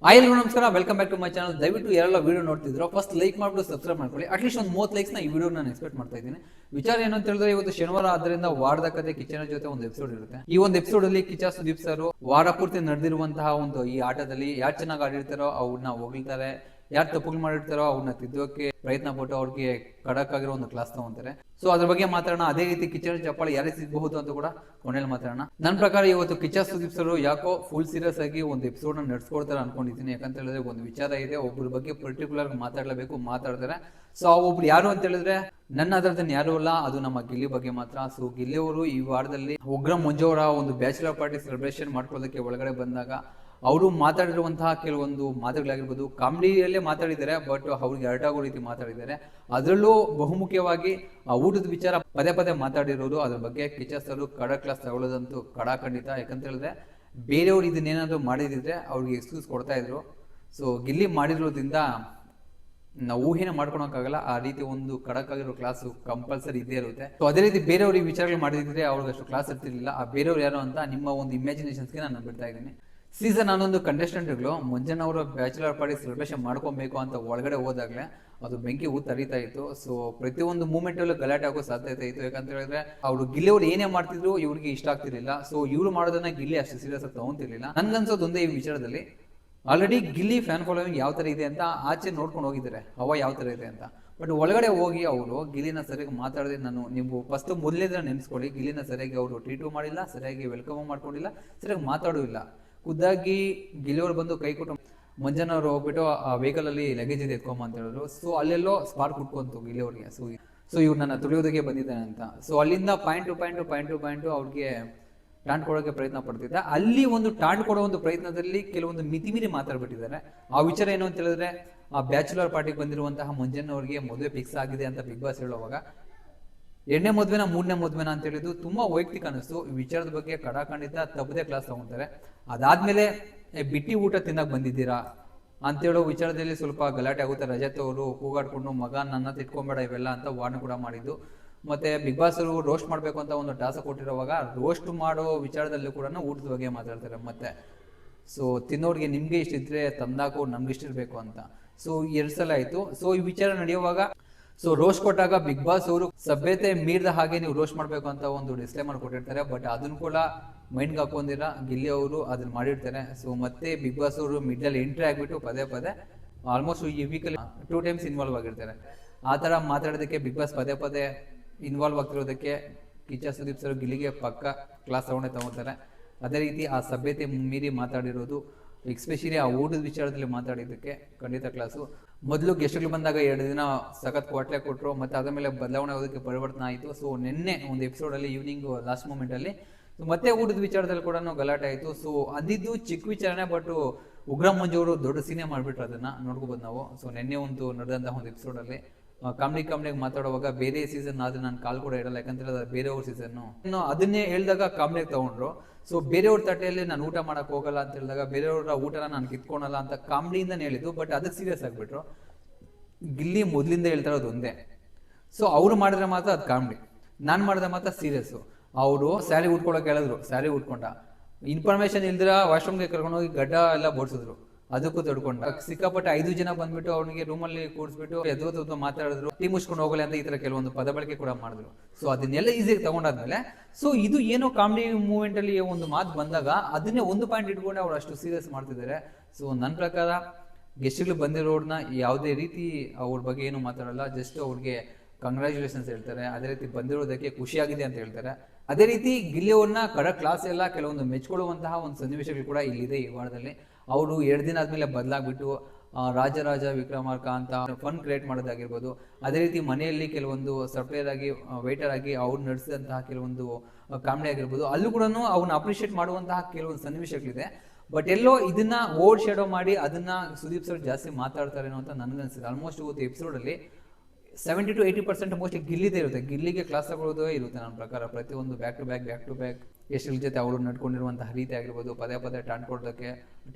ಎಲ್ರಿಗೂ ನಮಸ್ಕಾರ, welcome back to my channel. ದಯವಿಟ್ಟು ಯಾರೆಲ್ಲ ವಿಡಿಯೋ ನೋಡ್ತಿದ್ರು ಫಸ್ಟ್ ಲೈಕ್ ಮಾಡ್ಬಿಟ್ಟು ಸಬ್ಸ್ಕ್ರೈಬ್ ಮಾಡ್ಕೊಳ್ಳಿ. ಅಟ್ಲೀಸ್ಟ್ ಒಂದು 30 ಲೈಕ್ಸ್ ನ ಈ ವಿಡಿಯೋ ನಾನು ಎಕ್ಸ್ಪೆಕ್ಟ್ ಮಾಡ್ತಾ ಇದ್ದೀನಿ. ವಿಚಾರ ಏನು ಅಂತ ಹೇಳಿದ್ರೆ, ಇವತ್ತು ಶನಿವಾರ ಆದ್ದರಿಂದ ವಾರದ ಕತೆ ಕಿಚ್ಚನ ಜೊತೆ ಒಂದು ಎಪಿಸೋಡ್ ಇರುತ್ತೆ. ಈ ಒಂದು ಎಪಿಸೋಡ್ ಅಲ್ಲಿ ಕಿಚ್ಚ ಸುದೀಪ್ ಸರ್ ವಾರ ಪೂರ್ತಿ ನಡೆದಿರುವಂತಹ ಒಂದು ಈ ಆಟದಲ್ಲಿ ಯಾರು ಚೆನ್ನಾಗಿ ಆಡಿರ್ತಾರೋ ಅವ್ರನ್ನ ಹೊಗಳ್ತಾರೆ, ಯಾರು ತಪ್ಪುಗಳು ಮಾಡಿರ್ತಾರೋ ಅವ್ರನ್ನ ತಿದ್ದೋಕೆ ಪ್ರಯತ್ನ ಪಟ್ಟು ಅವ್ರಿಗೆ ಖಡಕ್ ಆಗಿರೋ ಒಂದು ಕ್ಲಾಸ್ ತಗೊಂತಾರೆ. ಸೊ ಅದ್ರ ಬಗ್ಗೆ ಮಾತಾಡೋಣ. ಅದೇ ರೀತಿ ಕಿಚ್ಚನ ಚಪ್ಪಾಳೆ ಯಾರೇ ಸಿಗಬಹುದು ಅಂತ ಕೂಡ ಕೊನೆಯಲ್ಲಿ ಮಾತಾಡೋಣ. ನನ್ನ ಪ್ರಕಾರ ಇವತ್ತು ಕಿಚ್ಚ ಸುದೀಪ್ ಸರ್ ಯಾಕೋ ಫುಲ್ ಸೀರಿಯಸ್ ಆಗಿ ಒಂದು ಎಪಿಸೋಡ್ ನ ನಡ್ಸ್ಕೊಡ್ತಾರೆ ಅನ್ಕೊಂಡಿದ್ದೀನಿ. ಯಾಕಂತ ಹೇಳಿದ್ರೆ ಒಂದು ವಿಚಾರ ಇದೆ, ಒಬ್ಬರ ಬಗ್ಗೆ ಪರ್ಟಿಕ್ಯುಲರ್ ಮಾತಾಡ್ಲೇಬೇಕು, ಮಾತಾಡ್ತಾರೆ. ಸೊ ಆ ಒಬ್ರು ಯಾರು ಅಂತ ಹೇಳಿದ್ರೆ ನನ್ನ ಅದರದನ್ನ ಯಾರು ಅಲ್ಲ, ಅದು ನಮ್ಮ ಗಿಲ್ಲಿ ಬಗ್ಗೆ ಮಾತ್ರ. ಸೊ ಗಿಲ್ಲಿ ಅವರು ಈ ವಾರದಲ್ಲಿ ಉಗ್ರ ಮಂಜು ಅವರ ಒಂದು ಬ್ಯಾಚುಲರ್ ಪಾರ್ಟಿ ಸೆಲೆಬ್ರೇಷನ್ ಮಾಡ್ಕೊಳ್ಳೋದಕ್ಕೆ ಒಳಗಡೆ ಬಂದಾಗ ಅವರು ಮಾತಾಡಿರುವಂತಹ ಕೆಲವೊಂದು ಮಾತುಗಳಾಗಿರ್ಬೋದು, ಕಾಮಿಡಿಯಲ್ಲೇ ಮಾತಾಡಿದ್ದಾರೆ, ಬಟ್ ಅವ್ರಿಗೆ ಅರ್ಟಾಗೋ ರೀತಿ ಮಾತಾಡಿದ್ದಾರೆ. ಅದರಲ್ಲೂ ಬಹುಮುಖ್ಯವಾಗಿ ಆ ಊಟದ ವಿಚಾರ ಪದೇ ಪದೇ ಮಾತಾಡಿರೋದು, ಅದ್ರ ಬಗ್ಗೆ ಕಿಚ್ಚ ಸರ್ ಖಡಕ್ ಕ್ಲಾಸ್ ತಗೊಳ್ಳೋದಂತೂ ಖಂಡಿತ. ಯಾಕಂತ ಹೇಳಿದ್ರೆ ಬೇರೆಯವ್ರು ಇದನ್ನೇನಾದ್ರು ಮಾಡಿದಿದ್ರೆ ಅವ್ರಿಗೆ ಎಕ್ಸ್ಕ್ಯೂಸ್ ಕೊಡ್ತಾ ಇದ್ರು. ಸೊ ಗಿಲ್ಲಿ ಮಾಡಿರೋದ್ರಿಂದ ನಾವು ಊಹೆನ ಮಾಡ್ಕೊಳಕ್ಕಾಗಲ್ಲ, ಆ ರೀತಿ ಒಂದು ಖಡಕ್ ಆಗಿರೋ ಕ್ಲಾಸ್ ಕಂಪಲ್ಸರಿ ಇದ್ದೇ ಇರುತ್ತೆ. ಸೊ ಅದೇ ರೀತಿ ಬೇರೆಯವ್ರು ಈ ವಿಚಾರಗಳು ಮಾಡಿದ್ರೆ ಅವ್ರಿಗೆ ಅಷ್ಟು ಕ್ಲಾಸ್ ಇರ್ತಿರ್ಲಿಲ್ಲ. ಆ ಬೇರೆಯವ್ರು ಯಾರು ಅಂತ ನಿಮ್ಮ ಒಂದು ಇಮ್ಯಾಜಿನೇಷನ್ಸ್ಗೆ ನಾನು ಬಿಡ್ತಾ ಇದ್ದೀನಿ. ಸೀಸನ್ 11 ಕಂಟೆಸ್ಟೆಂಟ್ಗಳು ಮಂಜಣ್ಣ ಅವರ ಬ್ಯಾಚುಲರ್ ಪಾರ್ಟಿ ಸೆಲೆಬ್ರೇಷನ್ ಮಾಡ್ಕೊಬೇಕು ಅಂತ ಒಳಗಡೆ ಹೋದಾಗಲೇ ಅದು ಬೆಂಕಿ ತರಿತಾ ಇತ್ತು. ಸೊ ಪ್ರತಿಯೊಂದು ಮೂಮೆಂಟ್ ಅಲ್ಲೂ ಗಲಾಟೆ ಆಗೋ ಸಾಧ್ಯತೆ ಇತ್ತು. ಯಾಕಂತ ಹೇಳಿದ್ರೆ ಅವರು ಗಿಲ್ಲಿ ಅವ್ರು ಏನೇ ಮಾಡ್ತಿದ್ರು ಇವ್ರಿಗೆ ಇಷ್ಟ ಆಗ್ತಿರ್ಲಿಲ್ಲ. ಸೊ ಇವ್ರು ಮಾಡೋದನ್ನ ಗಿಲ್ಲಿ ಅಷ್ಟು ಸೀರಿಯಸ್ ಆಗಿ ತಗೊಂತಿರ್ಲಿಲ್ಲ. ನನ್ಗನ್ಸೋದೊಂದೇ ಈ ವಿಚಾರದಲ್ಲಿ, ಆಲ್ರೆಡಿ ಗಿಲ್ಲಿ ಫ್ಯಾನ್ ಫಾಲೋವಿಂಗ್ ಯಾವ ತರ ಇದೆ ಅಂತ ಆಚೆ ನೋಡ್ಕೊಂಡು ಹೋಗಿದ್ದಾರೆ, ಯಾವ ತರ ಇದೆ ಅಂತ. ಬಟ್ ಒಳಗಡೆ ಹೋಗಿ ಅವರು ಗಿಲ್ಲಿನ ಸರಿಯಾಗಿ ಮಾತಾಡದೆ, ನೀವು ಫಸ್ಟ್ ಮೊದಲೇದ್ರ ನೆನೆಸ್ಕೊಳ್ಳಿ, ಗಿಲ್ಲಿನ ಸರಿಯಾಗಿ ಅವರು ಟ್ರೀಟು ಮಾಡಿಲ್ಲ, ಸರಿಯಾಗಿ ವೆಲ್ಕಮ್ ಮಾಡ್ಕೊಂಡಿಲ್ಲ, ಸರಿಯಾಗಿ ಮಾತಾಡೂ ಇಲ್ಲ. ಖುದ್ದಾಗಿ ಗಿಲ್ಲಿಯವರು ಬಂದು ಕೈ ಕೊಟ್ಟು ಮಂಜಣ್ಣ ಅವ್ರು ಹೋಗ್ಬಿಟ್ಟು ಆ ವೆಹಿಕಲ್ ಅಲ್ಲಿ ಲಗೇಜ್ ಇದೆ ಎತ್ಕೊಂಬ ಅಂತ ಹೇಳಿದ್ರು. ಸೊ ಅಲ್ಲೆಲ್ಲೋ ಸ್ಪಾರ್ಕ್ ಹುಟ್ಕೊಂತು ಗಿಲ್ಲಿಯವ್ರಿಗೆ. ಸೊ ಇವ್ರು ನನ್ನ ತುಳಿಯೋದಕ್ಕೆ ಬಂದಿದ್ದಾನೆ ಅಂತ. ಸೊ ಅಲ್ಲಿಂದ ಪಾಯಿಂಟ್ ಅವ್ರಿಗೆ ಟಾಂಟ್ ಕೊಡೋಕೆ ಪ್ರಯತ್ನ ಪಡ್ತಿದ್ದ. ಅಲ್ಲಿ ಒಂದು ಟಾಂಟ್ ಕೊಡೋ ಒಂದು ಪ್ರಯತ್ನದಲ್ಲಿ ಕೆಲವೊಂದು ಮಿತಿಮೀರಿ ಮಾತಾಡ್ಬಿಟ್ಟಿದ್ದಾರೆ. ಆ ವಿಚಾರ ಏನು ಅಂತ ಹೇಳಿದ್ರೆ, ಆ ಬ್ಯಾಚುಲರ್ ಪಾರ್ಟಿಗೆ ಬಂದಿರುವಂತಹ ಮಂಜಣ್ಣ ಅವ್ರಿಗೆ ಮದುವೆ ಫಿಕ್ಸ್ ಆಗಿದೆ ಅಂತ ಬಿಗ್ ಬಾಸ್ ಹೇಳುವಾಗ 2ನೇ ಮದ್ವೆನ 3ನೇ ಮದ್ವೆನ ಅಂತ ಹೇಳಿದ್ದು ತುಂಬಾ ವೈಯಕ್ತಿಕ ಅನಿಸ್ತು. ಈ ವಿಚಾರದ ಬಗ್ಗೆ ಖಂಡಿತ ತಪ್ಪದೇ ಕ್ಲಾಸ್ ತಗೊಂತಾರೆ. ಅದಾದ್ಮೇಲೆ ಬಿಟ್ಟಿ ಊಟ ತಿನ್ನಕ್ ಬಂದಿದ್ದೀರಾ ಅಂತೇಳೋ ವಿಚಾರದಲ್ಲಿ ಸ್ವಲ್ಪ ಗಲಾಟೆ ಆಗುತ್ತೆ. ರಜತ್ ಅವರು ಕೂಗಾಡ್ಕೊಂಡು ಮಗ ನನ್ನ ತಿಟ್ಕೊಂಬೇಡ ಇವೆಲ್ಲ ಅಂತ ವಾರ್ನ್ ಕೂಡ ಮಾಡಿದ್ದು. ಮತ್ತೆ ಬಿಗ್ ಬಾಸ್ ಅವರು ರೋಸ್ಟ್ ಮಾಡ್ಬೇಕು ಅಂತ ಒಂದು ಟಾಸ್ಕ್ ಕೊಟ್ಟಿರುವಾಗ ರೋಸ್ಟ್ ಮಾಡೋ ವಿಚಾರದಲ್ಲೂ ಕೂಡ ಊಟದ ಬಗ್ಗೆ ಮಾತಾಡ್ತಾರೆ. ಮತ್ತೆ ಸೊ ತಿನ್ನೋರಿಗೆ ನಿಮ್ಗೆ ಇಷ್ಟ ಇದ್ರೆ ತಂದಾಕು, ನಮ್ಗೆ ಇಷ್ಟ ಇರ್ಬೇಕು ಅಂತ. ಸೊ 2 ಸಲ ಆಯ್ತು. ಸೊ ಈ ವಿಚಾರ ನಡೆಯುವಾಗ ಸೊ ರೋಸ್ಟ್ ಕೊಟ್ಟಾಗ ಬಿಗ್ ಬಾಸ್ ಅವರು ಸಭ್ಯತೆ ಮೀರಿದ ಹಾಗೆ ನೀವು ರೋಸ್ಟ್ ಮಾಡ್ಬೇಕು ಅಂತ ಒಂದು ಡಿಸ್ಕ್ಲೇಮರ್ ಕೊಟ್ಟಿರ್ತಾರೆ. ಬಟ್ ಅದನ್ನು ಕೂಡ ಮೈಂಡ್ಗೆ ಹಾಕೊಂಡಿರ ಗಿಲ್ಲಿ ಅವರು ಅದನ್ನ ಮಾಡಿರ್ತಾರೆ. ಸೊ ಮತ್ತೆ ಬಿಗ್ ಬಾಸ್ ಅವರು ಮಿಡ್ಲ್ ಎಂಟ್ರಿ ಆಗ್ಬಿಟ್ಟು ಪದೇ ಆಲ್ಮೋಸ್ಟ್ ಈ ವೀಕಲ್ಲಿ 2 ಟೈಮ್ಸ್ ಇನ್ವಾಲ್ವ್ ಆಗಿರ್ತಾರೆ. ಆ ತರ ಮಾತಾಡೋದಕ್ಕೆ ಬಿಗ್ ಬಾಸ್ ಪದೇ ಇನ್ವಾಲ್ವ್ ಆಗ್ತಿರೋದಕ್ಕೆ ಕಿಚ್ಚ ಸುದೀಪ್ ಸರ್ ಗಿಲ್ಲಿಗೆ ಪಕ್ಕ ಕ್ಲಾಸ್ ತಗೋತಾರೆ. ಅದೇ ರೀತಿ ಆ ಸಭ್ಯತೆ ಮೀರಿ ಮಾತಾಡಿರೋದು, ಎಕ್ಸ್ಪೆಷಲಿ ಆ ಊಟದ ವಿಚಾರದಲ್ಲಿ ಮಾತಾಡಿದ್ದಕ್ಕೆ ಖಂಡಿತ ಕ್ಲಾಸು. ಮೊದಲು ಗೆಸ್ಟ್ಗಳು ಬಂದಾಗ 2 ದಿನ ಸಖತ್ ಕ್ವಾಟ್ಲೆ ಕೊಟ್ಟರು, ಮತ್ತೆ ಅದ್ರ ಮೇಲೆ ಬದಲಾವಣೆ ಆಗೋದಕ್ಕೆ ಪರಿವರ್ತನೆ ಆಯಿತು. ಸೊ ನಿನ್ನೆ ಒಂದು ಎಪಿಸೋಡಲ್ಲಿ ಈವ್ನಿಂಗ್ ಲಾಸ್ಟ್ ಮೂಮೆಂಟಲ್ಲಿ ಮತ್ತೆ ಊಟದ ವಿಚಾರದಲ್ಲಿ ಕೂಡ ಗಲಾಟೆ ಆಯಿತು. ಸೊ ಅದಿದ್ದು ಚಿಕ್ಕ ವಿಚಾರನೆ, ಬಟ್ ಉಗ್ರ ಮಂಜು ಅವರು ದೊಡ್ಡ ಸೀನೆ ಮಾಡಿಬಿಟ್ರು, ಅದನ್ನ ನೋಡ್ಕೋಬೋದು ನಾವು. ಸೊ ನಿನ್ನೆ ಒಂದು ನಡೆದಂತಹ ಒಂದು ಎಪಿಸೋಡಲ್ಲಿ ಕಾಮಿಡಿಗೆ ಮಾತಾಡುವಾಗ ಬೇರೆ ಸೀಸನ್ ಆದ್ರೆ ನಾನು ಕಾಲ್ ಕೂಡ ಇಡಲ್ಲ, ಯಾಕಂದ್ರೆ ಅದು ಬೇರೆಯವ್ರ ಸೀಸನ್ನು ಅದನ್ನೇ ಹೇಳಿದಾಗ ಕಾಮಿಡಿಗೆ ತಗೊಂಡ್ರು. ಸೊ ಬೇರೆಯವ್ರ ತಟ್ಟೆಯಲ್ಲಿ ನಾನು ಊಟ ಮಾಡಕ್ ಹೋಗಲ್ಲ ಅಂತ ಹೇಳಿದಾಗ ಬೇರೆಯವ್ರ ಊಟನ ನಾನು ಕಿತ್ಕೊಳಲ್ಲ ಅಂತ ಕಾಮಿಡಿಯಿಂದನೇ ಹೇಳಿದ್ದು. ಬಟ್ ಅದಕ್ಕೆ ಸೀರಿಯಸ್ ಆಗ್ಬಿಟ್ರು. ಗಿಲ್ಲಿ ಮೊದ್ಲಿಂದ ಹೇಳ್ತಾ ಇರೋದು ಒಂದೇ, ಸೊ ಅವ್ರು ಮಾಡಿದ್ರೆ ಮಾತ್ರ ಅದು ಕಾಮಿಡಿ, ನಾನು ಮಾಡಿದ್ರೆ ಮಾತ್ರ ಸೀರಿಯಸ್. ಅವರು ಸ್ಯಾರಿ ಉಟ್ಕೊಳಕ್ ಹೇಳಿದ್ರು, ಸ್ಯಾರಿ ಉಟ್ಕೊಂಡ, ಇನ್ಫಾರ್ಮೇಶನ್ ಇಲ್ದಿರ ವಾಶ್ರೂಮ್ಗೆ ಕರ್ಕೊಂಡೋಗಿ ಗಡ್ಡ ಎಲ್ಲ ಬೋಡ್ಸಿದ್ರು, ಅದಕ್ಕೂ ತಡ್ಕೊಂಡ. ಸಿಕ್ಕಾಪಟ್ಟೆ 5 ಜನ ಬಂದ್ಬಿಟ್ಟು ಅವನಿಗೆ ರೂಮಲ್ಲಿ ಕೂಡಿಸ್ಬಿಟ್ಟು ಎದ್ದು ಮಾತಾಡಿದ್ರು, ಟೀ ಮುಚ್ಕೊಂಡು ಹೋಗಲಿ ಅಂತ ಈ ತರ ಕೆಲವೊಂದು ಪದ ಬಳಕೆ ಕೂಡ ಮಾಡಿದ್ರು. ಸೊ ಅದನ್ನೆಲ್ಲ ಈಸಿಯಾಗಿ ತಗೊಂಡಾದ್ಮೇಲೆ ಸೊ ಇದು ಏನೋ ಕಾಮಿಡಿ ಮೂವ್ಮೆಂಟ್ ಅಲ್ಲಿ ಒಂದು ಮಾತು ಬಂದಾಗ ಅದನ್ನೇ ಒಂದು ಪಾಯಿಂಟ್ ಇಟ್ಕೊಂಡೆ ಅವ್ರು ಅಷ್ಟು ಸೀರಿಯಸ್ ಮಾಡ್ತಿದ್ದಾರೆ. ಸೊ ನನ್ನ ಪ್ರಕಾರ ಗೆಸ್ಟ್ಗಳು ಬಂದಿರೋರ್ನ ಯಾವುದೇ ರೀತಿ ಅವ್ರ ಬಗ್ಗೆ ಏನು ಮಾತಾಡಲ್ಲ, ಜಸ್ಟ್ ಅವ್ರಿಗೆ ಕಂಗ್ರ್ಯಾಚುಲೇಷನ್ಸ್ ಹೇಳ್ತಾರೆ. ಅದೇ ರೀತಿ ಬಂದಿರೋದಕ್ಕೆ ಖುಷಿಯಾಗಿದೆ ಅಂತ ಹೇಳ್ತಾರೆ. ಅದೇ ರೀತಿ ಗಿಲ್ಲಿ ಅವ್ರನ್ನ ಕ್ಲಾಸ್ ಎಲ್ಲ ಕೆಲವೊಂದು ಮೆಚ್ಕೊಳ್ಳುವಂತಹ ಒಂದು ಸನ್ನಿವೇಶಗಳು ಕೂಡ ಇಲ್ಲಿದೆ ಈ ವಾರದಲ್ಲಿ. ಅವರು 2 ದಿನ ಆದ್ಮೇಲೆ ಬದಲಾಗ್ಬಿಟ್ಟು ರಾಜ ವಿಕ್ರಮಾರ್ಕ ಅಂತ ಫನ್ ಕ್ರಿಯೇಟ್ ಮಾಡೋದಾಗಿರ್ಬೋದು, ಅದೇ ರೀತಿ ಮನೆಯಲ್ಲಿ ಕೆಲವೊಂದು ಸರ್ಪ್ರೈಸ್ ಆಗಿ ವೇಟರ್ ಆಗಿ ಅವ್ರು ನಡೆಸಿದಂತಹ ಕೆಲವೊಂದು ಕಾಮಿಡಿ ಆಗಿರ್ಬೋದು, ಅಲ್ಲೂ ಕೂಡ ಅವ್ನ ಅಪ್ರಿಷಿಯೇಟ್ ಮಾಡುವಂತಹ ಕೆಲವೊಂದು ಸನ್ನಿವೇಶಗಳಿದೆ. ಬಟ್ ಎಲ್ಲೋ ಇದನ್ನ ಓವರ್ ಶೇಡೋ ಮಾಡಿ ಅದನ್ನ ಸುದೀಪ್ ಸರ್ ಜಾಸ್ತಿ ಮಾತಾಡ್ತಾರೆ ಅಂತ ನನ್ಗನ್ಸಿದೆ. ಆಲ್ಮೋಸ್ಟ್ ಇವತ್ತು ಎಪಿಸೋಡಲ್ಲಿ 70 to 80% ಮೋಸ್ಟ್ಲಿ ಗಿಲ್ಲಿದೇ ಇರುತ್ತೆ. ಗಿಲ್ಲಿಗೆ ಕ್ಲಾಸ್ ತಗೊಳ್ಳೋದೇ ಇರುತ್ತೆ ನನ್ನ ಪ್ರಕಾರ. ಪ್ರತಿಯೊಂದು ಬ್ಯಾಕ್ ಟು ಬ್ಯಾಕ್ ಎಷ್ಟರ ಜೊತೆ ಅವರು ನಡ್ಕೊಂಡಿರುವಂತಹ ರೀತಿ ಆಗಿರ್ಬೋದು, ಪದೇ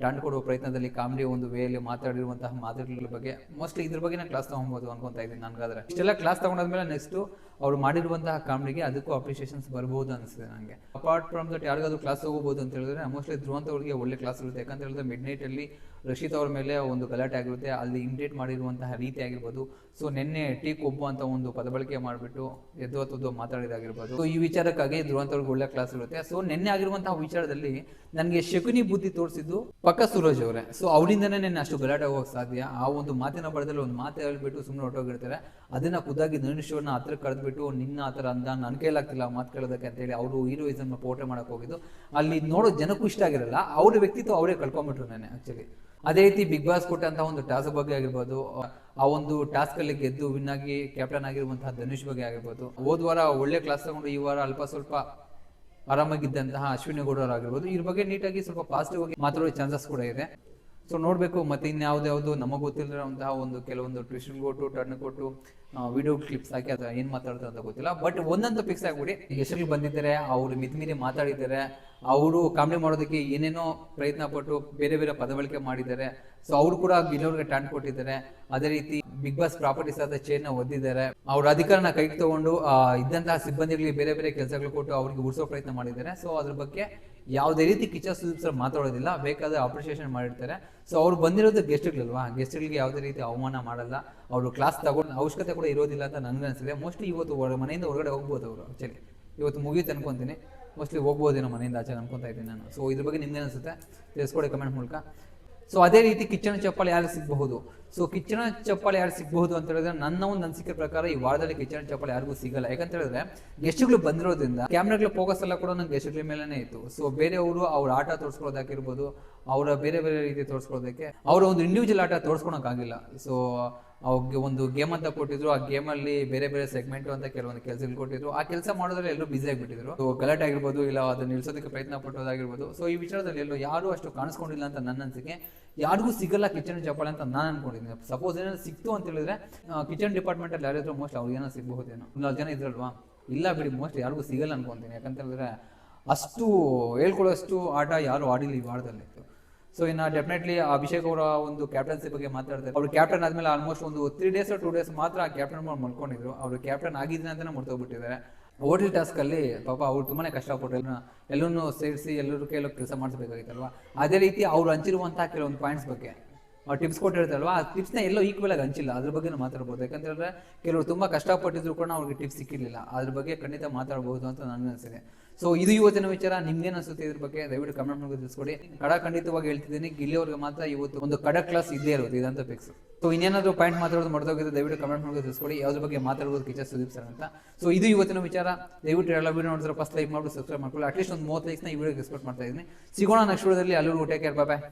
ಟಾಂಟ್ ಕೊಡುವ ಪ್ರಯತ್ನದಲ್ಲಿ ಕಾಮಿಡಿ ಒಂದು ವೇಯಲ್ಲಿ ಮಾತಾಡಿರುವಂತಹ ಮಾತುಗಳ ಬಗ್ಗೆ ಮೋಸ್ಟ್ಲಿ ಇದ್ರ ಬಗ್ಗೆ ಕ್ಲಾಸ್ ತಗೊಬೋದು ಅನ್ಕೊಂತಾ ಇದ್ದೀನಿ ನನಗಾದ್ರೆ. ಇಷ್ಟೆಲ್ಲ ಕ್ಲಾಸ್ ತಗೊಂಡಾದ್ಮೇಲೆ ನೆಕ್ಸ್ಟ್ ಅವ್ರು ಮಾಡಿರುವಂತಹ ಕಾಮಿಡಿಗೆ ಅದಕ್ಕೂ ಅಪ್ರಿಷಿಯೇಷನ್ಸ್ ಬರ್ಬೋದು ಅನಿಸಿದೆ ನನಗೆ. ಅಪಾರ್ಟ್ ಫ್ರಮ್ ದಟ್ ಯಾರಿಗಾದ್ರೂ ಕ್ಲಾಸ್ ತಗೋಬಹುದು ಅಂತ ಹೇಳಿದ್ರೆ ಮೋಸ್ಟ್ಲಿ ಧ್ರುವಂತ ಅವರಿಗೆ ಒಳ್ಳೆ ಕ್ಲಾಸ್ ಇರುತ್ತೆ. ಯಾಕಂತ ಹೇಳಿದ್ರೆ ಮಿಡ್ ನೈಟ್ ಅಲ್ಲಿ ರಕ್ಷಿತ್ ಅವ್ರ ಮೇಲೆ ಒಂದು ಗಲಾಟೆ ಆಗಿರುತ್ತೆ, ಅಲ್ಲಿ ಇಮಿಟೇಟ್ ಮಾಡಿರುವಂತಹ ರೀತಿ ಆಗಿರ್ಬೋದು. ಸೊ ನಿನ್ನೆ ಟೀ ಕೊಬ್ಬು ಅಂತ ಒಂದು ಪದ ಬಳಕೆ ಮಾಡಿಬಿಟ್ಟು ಎದ್ದು ಮಾತಾಡಿದಾಗಿರ್ಬೋದು. ಸೊ ಈ ವಿಚಾರಕ್ಕಾಗಿ ಧ್ರುವಂತ್ ಅವ್ರಿಗೆ ಒಳ್ಳೆ ಕ್ಲಾಸ್ ಇರುತ್ತೆ. ಸೊ ನಿನ್ನೆ ಆಗಿರುವಂತಹ ವಿಚಾರದಲ್ಲಿ ನನಗೆ ಶಕುನಿ ಬುದ್ಧಿ ತೋರಿಸಿದ್ದು ಪಕ್ಕ ಸೂರಜ್ ಅವರೇ. ಸೊ ಅವರಿಂದನೇ ನೆನ್ನೆ ಅಷ್ಟು ಗಲಾಟೆ ಹೋಗಕ್ಕೆ ಸಾಧ್ಯ. ಆ ಒಂದು ಮಾತಿನ ಬರದಲ್ಲಿ ಒಂದು ಮಾತು ಹೇಳ್ಬಿಟ್ಟು ಸುಮ್ಮನೆ ಹೊರಟೋಗಿರ್ತಾರೆ. ಅದನ್ನ ಖುದ್ದಾಗಿ ಧನುಷ್ ಹತ್ರ ಕರೆದ್ಬಿಟ್ಟು ನಿನ್ನ ಆ ಥರ ಅಂದ ನನ್ನ ಕೈಲಾಗ್ತಿಲ್ಲ ಮಾತು ಕೇಳೋದಕ್ಕೆ ಅಂತೇಳಿ ಅವರು ಹೀರೋಯಿಸಮ್ ಪೋರ್ಟ್ರೇ ಮಾಡಕ್ ಹೋಗಿದ್ದು ಅಲ್ಲಿ ನೋಡೋ ಜನಕ್ಕೂ ಇಷ್ಟ ಆಗಿರಲ್ಲ. ಅವ್ರ ವ್ಯಕ್ತಿತ್ವ ಅವರೇ ಕಳ್ಕೊಂಡ್ಬಿಟ್ರು ನೆನ್ನೆ ಆಕ್ಚುಲಿ. ಅದೇ ರೀತಿ ಬಿಗ್ ಬಾಸ್ ಕೊಟ್ಟಂತ ಒಂದು ಟಾಸ್ಕ್ ಬಗ್ಗೆ ಆಗಿರ್ಬೋದು, ಆ ಒಂದು ಟಾಸ್ಕ್ ಅಲ್ಲಿ ಗೆದ್ದು ವಿನ್ ಆಗಿ ಕ್ಯಾಪ್ಟನ್ ಆಗಿರುವಂತಹ ಧನುಷ್ ಬಗ್ಗೆ ಆಗಿರ್ಬೋದು, ಹೋದ ವಾರ ಒಳ್ಳೆ ಕ್ಲಾಸ್ ತಗೊಂಡು ಈ ವಾರ ಅಲ್ಪ ಸ್ವಲ್ಪ ಆರಾಮಾಗಿದ್ದಂತಹ ಅಶ್ವಿನಿ ಗೌಡ ಆಗಿರ್ಬೋದು, ಇದ್ರ ಬಗ್ಗೆ ನೀಟಾಗಿ ಸ್ವಲ್ಪ ಪಾಸಿಟಿವ್ ಆಗಿ ಮಾತಾಡೋ ಚಾನ್ಸಸ್ ಕೂಡ ಇದೆ. ಸೊ ನೋಡ್ಬೇಕು ಮತ್ತೆ ಇನ್ಯಾವ್ದು ನಮಗೆ ಗೊತ್ತಿಲ್ಲದಂತಹ ಒಂದು ಕೆಲವೊಂದು ಟ್ವಿಸ್ಟ್ ಕೊಟ್ಟು ಟರ್ನ್ ಕೊಟ್ಟು ವಿಡಿಯೋ ಕ್ಲಿಪ್ಸ್ ಹಾಕಿ ಅದು ಏನ್ ಮಾತಾಡ್ತಾರೆ ಅಂತ ಗೊತ್ತಿಲ್ಲ. ಬಟ್ ಒಂದಂತೂ ಫಿಕ್ಸ್ ಆಗ್ಬಿಡಿ, ಹೆಸರು ಬಂದಿದ್ದಾರೆ, ಅವರು ಮಿತಿಮೀರಿ ಮಾತಾಡಿದ್ದಾರೆ, ಅವರು ಕಾಮಿಡಿ ಮಾಡೋದಕ್ಕೆ ಏನೇನೋ ಪ್ರಯತ್ನ ಪಟ್ಟು ಬೇರೆ ಬೇರೆ ಪದ ಬಳಕೆ ಮಾಡಿದ್ದಾರೆ. ಸೊ ಅವರು ಕೂಡ ಗೆಲ್ಲೋರ್ಗೆ ಟ್ಯಾನ್ ಕೊಟ್ಟಿದ್ದಾರೆ. ಅದೇ ರೀತಿ ಬಿಗ್ ಬಾಸ್ ಪ್ರಾಪರ್ಟೀಸ್ ಆದ ಚೇರ್ನ ಒದ್ದಿದ್ದಾರೆ. ಅವ್ರ ಅಧಿಕಾರನ ಕೈಗೆ ತಗೊಂಡು ಇದ್ದಂತಹ ಸಿಬ್ಬಂದಿಗಳಿಗೆ ಬೇರೆ ಬೇರೆ ಕೆಲಸಗಳು ಕೊಟ್ಟು ಅವ್ರಿಗೆ ಉಳಿಸೋ ಪ್ರಯತ್ನ ಮಾಡಿದ್ದಾರೆ. ಸೊ ಅದ್ರ ಬಗ್ಗೆ ಯಾವುದೇ ರೀತಿ ಕಿಚ್ಚ ಸುದೀಪ್ ಸರ್ ಮಾತಾಡೋದಿಲ್ಲ, ಬೇಕಾದ್ರೆ ಅಪ್ರಿಸಿಯೇಷನ್ ಮಾಡಿರ್ತಾರೆ. ಸೊ ಅವ್ರು ಬಂದಿರೋದು ಗೆಸ್ಟ್ಗಳಲ್ವಾ, ಗೆಸ್ಟ್ಗಳಿಗೆ ಯಾವುದೇ ರೀತಿ ಅವಮಾನ ಮಾಡಲ್ಲ, ಅವರು ಕ್ಲಾಸ್ ತಗೊಂಡು ಅವಶ್ಯಕತೆ ಕೂಡ ಇರೋದಿಲ್ಲ ಅಂತ ನನಗೆ ಅನಿಸಿದೆ. ಮೋಸ್ಟ್ಲಿ ಇವತ್ತು ಮನೆಯಿಂದ ಹೊರಗಡೆ ಹೋಗ್ಬೋದು ಅವರು. ಆಕ್ಚುಲಿ ಇವತ್ತು ಮುಗೀತು ಅನ್ಕೊಂತೀನಿ, ಮೋಸ್ಟ್ಲಿ ಹೋಗ್ಬೋದೇನೋ ಮನೆಯಿಂದ ಆಚೆ ಅನ್ಕೊಂತಾ ಇದ್ದೀನಿ ನಾನು. ಸೊ ಇದ್ರ ಬಗ್ಗೆ ನಿಮ್ಗೆ ಅನಿಸುತ್ತೆ ತಿಳಿಸ್ಕೊಡಿ ಕಮೆಂಟ್ ಮೂಲಕ. ಸೊ ಅದೇ ರೀತಿ ಕಿಚ್ಚನ ಚಪ್ಪಾಳೆ ಯಾರು ಸಿಗಬಹುದು? ಸೊ ಕಿಚ್ಚನ ಚಪ್ಪಾಳೆ ಯಾರು ಸಿಗಬಹುದು ಅಂತ ಹೇಳಿದ್ರೆ ನನ್ನ ಒಂದು ಅನಿಸಿಕೆ ಪ್ರಕಾರ ಈ ವಾರದಲ್ಲಿ ಕಿಚ್ಚನ ಚಪ್ಪಾಳೆ ಯಾರಿಗೂ ಸಿಗಲ್ಲ. ಯಾಕಂತ ಹೇಳಿದ್ರೆ ಗೆಸ್ಟ್ಗಳು ಬಂದಿರೋದ್ರಿಂದ ಕ್ಯಾಮ್ರಾಗಳ ಫೋಕಸ್ ಎಲ್ಲ ಕೂಡ ನಂಗೆ ಗೆಸ್ಟ್ಗಳ ಮೇಲೆನೇ ಇತ್ತು. ಸೊ ಬೇರೆಯವರು ಅವ್ರ ಆಟ ತೋರಿಸ್ಕೊಳ್ಳೋದಾಗಿರ್ಬೋದು, ಅವರ ಬೇರೆ ಬೇರೆ ರೀತಿ ತೋರಿಸ್ಕೊಳ್ಳೋದಕ್ಕೆ ಅವರ ಒಂದು ಇಂಡಿವಿಜುವಲ್ ಆಟ ತೋರಿಸ್ಕೊಳಕ್ಕಾಗಿಲ್ಲ. ಸೊ ಅವ್ರಿಗೆ ಒಂದು ಗೇಮ್ ಅಂತ ಕೊಟ್ಟಿದ್ರು, ಆ ಗೇಮಲ್ಲಿ ಬೇರೆ ಬೇರೆ ಸೆಗ್ಮೆಂಟ್ ಅಂತ ಕೆಲವೊಂದು ಕೆಲಸಗಳು ಕೊಟ್ಟಿದ್ರು. ಆ ಕೆಲಸ ಮಾಡೋದ್ರಲ್ಲಿ ಎಲ್ಲರೂ ಬಿಸಿ ಆಗಿಬಿಟ್ಟಿದ್ರು. ಸೊ ಗಲಾಟೆ ಆಗಿರ್ಬೋದು, ಇಲ್ಲ ಅದನ್ನ ನಿಲ್ಸೋದಕ್ಕೆ ಪ್ರಯತ್ನ ಪಟ್ಟೋದಾಗಿರ್ಬೋದು. ಸೊ ಈ ವಿಚಾರದಲ್ಲಿ ಎಲ್ಲೂ ಯಾರು ಅಷ್ಟು ಕಾಣಿಸ್ಕೊಂಡಿಲ್ಲ ಅಂತ ನನ್ನ ಅನಿಸಿಕೆ. ಯಾರಿಗೂ ಸಿಗಲ್ಲ ಕಿಚನ್ ಚಪ್ಪಾಳೆ ಅಂತ ನಾನು ಅನ್ಕೊಂಡಿದ್ದೀನಿ. ಸಪೋಸ್ ಏನಾದ್ರು ಸಿಕ್ತು ಅಂತ ಹೇಳಿದ್ರೆ ಕಿಚನ್ ಡಿಪಾರ್ಟ್ಮೆಂಟ್ ಅಲ್ಲಿ ಯಾರಿದ್ರು ಮೋಸ್ಟ್ ಅವ್ರಿಗೆ ಏನೋ ಸಿಗಬಹುದೇನೋ. 4 ಜನ ಇದ್ರಲ್ವಾ, ಇಲ್ಲ ಬಿಡಿ ಮೋಸ್ಟ್ ಯಾರಿಗೂ ಸಿಗಲ್ಲ ಅನ್ಕೊಂತೀನಿ. ಯಾಕಂತ ಹೇಳಿದ್ರೆ ಅಷ್ಟು ಹೇಳ್ಕೊಳ್ಳೋಷ್ಟು ಆಟ ಯಾರು ಆಡಿಲ್ಲ ಈ ವಾರದಲ್ಲಿ. ಸೊ ಇನ್ನು ಡೆಫಿನೆಟ್ಲಿ ಅಭಿಷೇಕ್ ಅವರ ಒಂದು ಕ್ಯಾಪ್ಟನ್ಸಿ ಬಗ್ಗೆ ಮಾತಾಡ್ತಾರೆ. ಅವರು ಕ್ಯಾಪ್ಟನ್ ಆದ್ಮೇಲೆ ಆಲ್ಮೋಸ್ಟ್ ಒಂದು 3 ಡೇಸ್ 2 ಡೇಸ್ ಮಾತ್ರ ಕ್ಯಾಪ್ಟನ್ ಮಲ್ಕೊಂಡಿದ್ರು. ಅವರು ಕ್ಯಾಪ್ಟನ್ ಆಗಿದ್ರೆ ಅಂತಾನೆ ಮರ್ತೋಗ್ಬಿಟ್ಟಿದ್ದಾರೆ. ಹೋಟೆಲ್ ಟಾಸ್ಕ್ ಅಲ್ಲಿ ಪಾಪ ಅವ್ರು ತುಂಬಾನೇ ಕಷ್ಟಪಟ್ಟು ಎಲ್ಲರೂ ಸೇರಿಸಿ ಎಲ್ಲರೂ ಕೈಯಲ್ಲಿ ಕೆಲಸ ಮಾಡಿಸ್ಬೇಕಾಗಿತ್ತಲ್ವಾ. ಅದೇ ರೀತಿ ಅವ್ರು ಹಂಚಿರುವಂತಹ ಕೆಲವೊಂದು ಪಾಯಿಂಟ್ಸ್ ಬಗ್ಗೆ ಟಿಪ್ಸ್ ಕೊಟ್ಟಿರ್ತಾರಲ್ವಾ, ಆ ಟಿಪ್ಸ್ನ ಎಲ್ಲೋ ಈಕ್ವಲ್ ಆಗಿ ಹಂಚಿಲ್ಲ. ಅದ್ರ ಬಗ್ಗೆ ಮಾತಾಡ್ಬೋದು. ಯಾಕಂತಂದ್ರೆ ಕೆಲವರು ತುಂಬಾ ಕಷ್ಟಪಟ್ಟಿದ್ರು ಕೂಡ ಅವ್ರಿಗೆ ಟಿಪ್ಸ್ ಸಿಕ್ಕಿರಲಿಲ್ಲ. ಅದ್ರ ಬಗ್ಗೆ ಖಂಡಿತ ಮಾತಾಡಬಹುದು ಅಂತ ನನಗೆ ಅನಿಸಿದೆ. ಸೊ ಇದು ಇವತ್ತಿನ ವಿಚಾರ. ನಿಮ್ಗೇನು ಅನಿಸುತ್ತೆ ಇದ್ರ ಬಗ್ಗೆ ದಯವಿಟ್ಟು ಕಮೆಂಟ್ ಮಾಡಿ ತಿಳಿಸ್ಕೊಡಿ. ಖಂಡಿತವಾಗಿ ಹೇಳ್ತಿದ್ದೀನಿ, ಗಿಲ್ಲಿಯವ್ರಿಗೆ ಮಾತ್ರ ಇವತ್ತು ಒಂದು ಕ್ಲಾಸ್ ಇದ್ದೇ ಇರೋದು, ಇದಂತ ಫಿಕ್ಸ್. ಸೊ ಇನ್ನೇನಾದ್ರು ಪಾಯಿಂಟ್ ಮಾತಾಡೋದು ಮರೆದೋಗಿದ್ರೆ ದಯವಿಟ್ಟು ಕಮೆಂಟ್ ಮಾಡಿ ತಿಳಿಸ್ಕೊಡಿ, ಯಾವ್ದ್ರ ಬಗ್ಗೆ ಮಾತಾಡೋದು ಕಿಚ್ಚ ಸುದೀಪ್ ಸರ್ ಅಂತ. ಸೊ ಇದು ಇವತ್ತಿನ ವಿಚಾರ. ದಯವಿಟ್ಟು ಎಲ್ಲ ವಿಡಿಯೋ ನೋಡಿದ್ರೆ ಫಸ್ಟ್ ಲೈಕ್ ಮಾಡಿ ಸಬ್ಸ್ಕ್ರೈಬ್ ಮಾಡ್ಕೊಳ್ಳಿ. ಅಟ್ಲೀಸ್ಟ್ ಒಂದು 30 ಲೈಕ್ಸ್ನ ಈ ವಿಡಿಯೋಗೆ ಎಕ್ಸ್ಪೆಕ್ಟ್ ಮಾಡ್ತಾ ಇದ್ದೀನಿ. ಸಿಗೋಣ ನೆಕ್ಸ್ಟ್ ವಿಡಿಯೋದಲ್ಲಿ. ಅಲ್ಲೂ ಟೇಕ್ ಕೇರ್, ಬಾಯ್.